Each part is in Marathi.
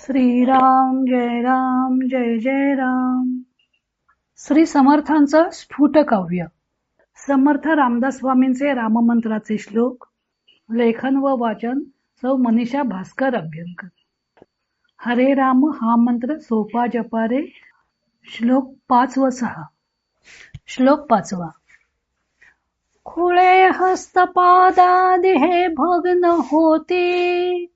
श्रीराम जय जय राम. श्री समर्थांचं स्फुट काव्य. समर्थ रामदास स्वामींचे राममंत्राचे श्लोक. लेखन व वाचन सौ मनीषा भास्कर अभ्यंकर. हरे राम हा मंत्र सोपा जपा रे. श्लोक 5 व 6. श्लोक 5. खुळे हस्तपादादि हे भग्न होती,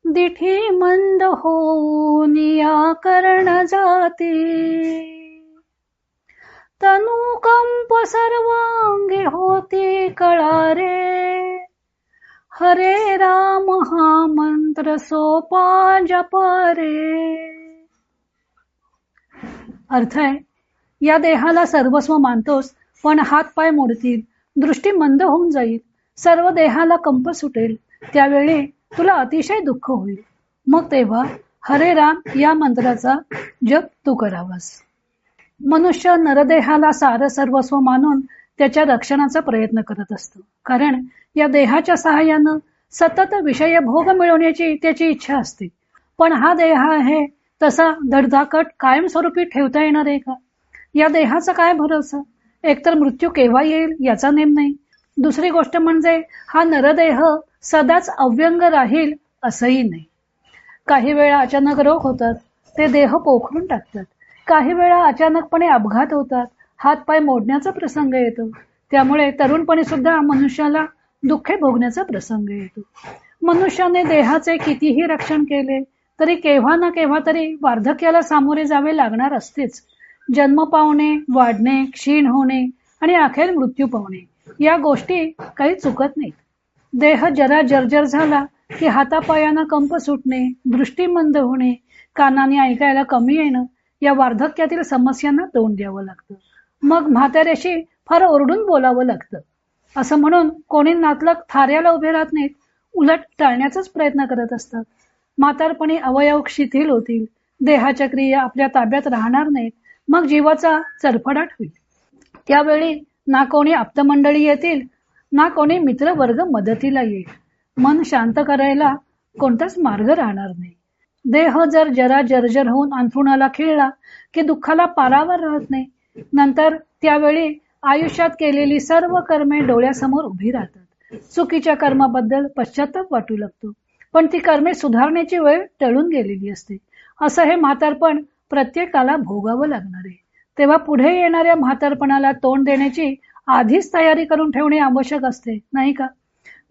दिठी मंद होऊन या कर्ण जाती. तनुकंप सर्वांगी होती कळा रे, हरे राम हा मंत्र सोपा जपा रे. अर्थ आहे, या देहाला सर्वस्व मानतोस, पण हात पाय मोडतील, दृष्टी मंद होऊन जाईल, सर्व देहाला कंप सुटेल, त्यावेळी तुला अतिशय दुःख होईल. मग तेव्हा हरे राम या मंत्राचा जप तू करावास. मनुष्य नरदेहाला सार सर्वस्व मानून त्याच्या रक्षणाचा प्रयत्न करत असतो, कारण या देहाच्या सहाय्यानं सतत विषय भोग मिळवण्याची त्याची इच्छा असते. पण हा देह आहे तसा धडधाकट कायमस्वरूपी ठेवता येणार आहे का? या देहाचा काय भरोसा? एकतर मृत्यू केव्हा येईल याचा नेम नाही, दुसरी गोष्ट म्हणजे हा नरदेह सदाच अव्यंग राहील असंही नाही. काही वेळा अचानक रोग होतात, ते देह पोखरून टाकतात. काही वेळा अचानकपणे अपघात होतात, हात पाय मोडण्याचा प्रसंग येतो. त्यामुळे तरुणपणी सुद्धा मनुष्याला दुःखे भोगण्याचा प्रसंग येतो. मनुष्याने देहाचे कितीही रक्षण केले तरी केव्हा ना केव्हा तरी वार्धक्याला सामोरे जावे लागणार असतेच. जन्म पावणे, वाढणे, क्षीण होणे आणि अखेर मृत्यू पावणे या गोष्टी काही चुकत नाहीत. देह जरा जर्जर झाला की हातापायांना कंप सुटणे, दृष्टी मंद होणे, कानाने ऐकायला कमी येणं या वार्धक्यातील समस्यांना तोंड द्यावं लागतं. मग म्हाताऱ्याशी फार ओरडून बोलावं लागतं. असं म्हणून कोणी नातलग थाऱ्याला उभे राहत नाहीत, उलट टाळण्याचाच प्रयत्न करत असतात. म्हातारपणी अवयव शिथिल होतील, देहाच्या क्रिया आपल्या ताब्यात राहणार नाहीत, मग जीवाचा चरफडाट होईल. त्यावेळी ना कोणी आप्तमंडळी येतील, ना कोणी मित्र वर्ग मदतीला येईल. मन शांत करायला कोणताच मार्ग राहणार नाही. देह जर जरा जर्जर होऊन अंथरुणाला खिळला की दुःखाला पारावर राहत नाही. नंतर त्यावेळी आयुष्यात केलेली सर्व कर्मे डोळ्यासमोर उभी राहतात. चुकीच्या कर्माबद्दल पश्चाताप वाटू लागतो, पण ती कर्मे सुधारण्याची वेळ टळून गेलेली असते. असं हे म्हातारपण प्रत्येकाला भोगावं लागणार आहे. तेव्हा पुढे येणाऱ्या म्हातारपणाला तोंड देण्याची आधीच तयारी करून ठेवणे आवश्यक असते, नाही का?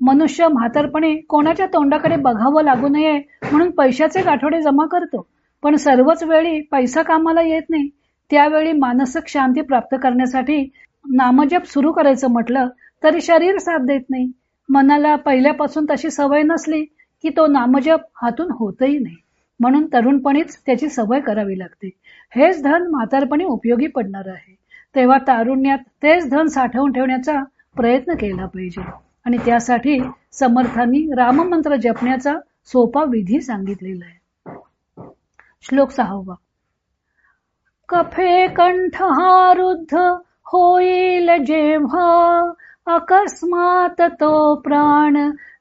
मनुष्य म्हातारपणे कोणाच्या तोंडाकडे बघावं लागू नये म्हणून पैशाचे गाठोडे जमा करतो, पण सर्वच वेळी पैसा कामाला येत नाही. त्यावेळी मानसिक शांती प्राप्त करण्यासाठी नामजप सुरू करायचं म्हटलं तरी शरीर साथ देत नाही. मनाला पहिल्यापासून तशी सवय नसली की तो नामजप हातून होतही नाही. म्हणून तरुणपणीच त्याची सवय करावी लागते. हेच धन म्हातारपणी उपयोगी पडणार आहे. तेव्हा तारुण्यात तेच धन साठवून ठेवण्याचा प्रयत्न केला पाहिजे. आणि त्यासाठी समर्थांनी राममंत्र जपण्याचा सोपा विधी सांगितलेला आहे. श्लोक 6. कफे कंठ हा रुद्ध होईल जेव्हा, अकस्मात तो प्राण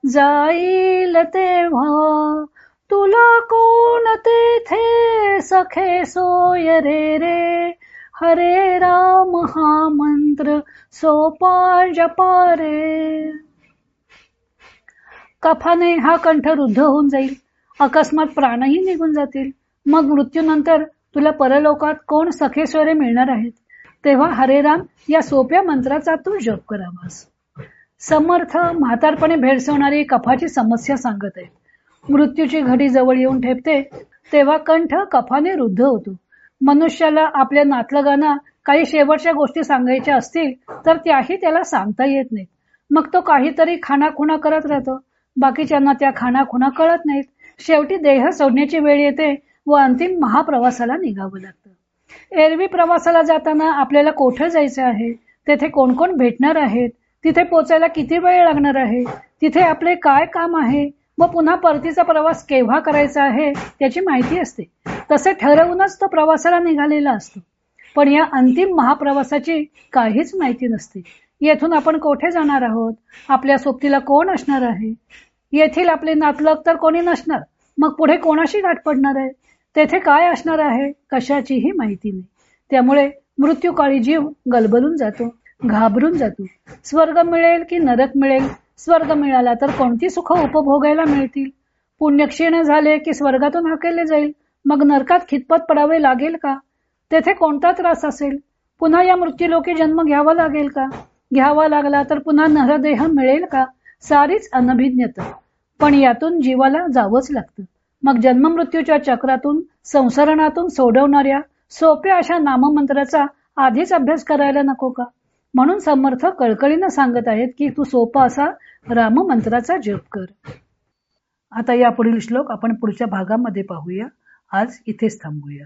जाईल तेव्हा. तुला कोण तेथे सखे सोय रे, हरे राम हा मंत्र सोपा जपा रे. कफाने हा कंठ रुद्ध होऊन जाईल, अकस्मात प्राणही निघून जातील. मग मृत्यूनंतर तुला परलोकात कोण सखे स्वरे मिळणार आहेत? तेव्हा हरे राम या सोप्या मंत्राचा तू जप करावास. समर्थ म्हातारपणे भेडसवणारी कफाची समस्या सांगत आहेत. मृत्यूची घडी जवळ येऊन ठेपते तेव्हा कंठ कफाने रुद्ध होतो. मनुष्याला आपल्या नातलगांना काही शेवटच्या गोष्टी सांगायच्या असतील तर त्याही त्याला सांगता येत नाहीत. मग तो काहीतरी खाणाखुणा करत राहतो. बाकीच्यांना त्या खाणाखुणा कळत नाहीत. शेवटी देह सोडण्याची वेळ येते व अंतिम महाप्रवासाला निघावं लागतं. एरवी प्रवासाला जाताना आपल्याला कोठे जायचं आहे, तेथे कोण कोण भेटणार आहेत, तिथे पोचायला किती वेळ लागणार आहे, तिथे आपले काय काम आहे व पुन्हा परतीचा प्रवास केव्हा करायचा आहे त्याची माहिती असते. तसे ठरवूनच तो प्रवासाला निघालेला असतो. पण या अंतिम महाप्रवासाची काहीच माहिती नसते. येथून आपण कोठे जाणार आहोत, आपल्या सोबतीला कोण असणार आहे, येथील आपले नातलग तर कोणी नसणार, मग पुढे कोणाशी गाठ पडणार आहे, तेथे काय असणार आहे, कशाचीही माहिती नाही. त्यामुळे मृत्यूकाळी जीव गलबलून जातो, घाबरून जातो. स्वर्ग मिळेल की नरक मिळेल, स्वर्ग मिळाला तर कोणती सुख उपभोगायला मिळतील, पुण्य क्षीण झाले की स्वर्गातून हाकेले जाईल, मग नरकात खितपत पडावे लागेल का, तेथे कोणता त्रास असेल, पुन्हा या मृत्यूलोकी जन्म घ्यावा लागेल का, घ्यावा लागला तर पुन्हा नरदेह मिळेल का, सारीच अनभिज्ञता. पण यातून जीवाला जावंच लागतं. मग जन्म मृत्यूच्या चक्रातून संसरणातून सोडवणाऱ्या सोप्या अशा नाममंत्राचा आधीच अभ्यास करायला नको का. म्हणून समर्थ कळकळीनं सांगत आहेत की तू सोपा असा राममंत्राचा जप कर. आता यापुढील श्लोक आपण पुढच्या भागामध्ये पाहूया. आज इथेच थांबूया.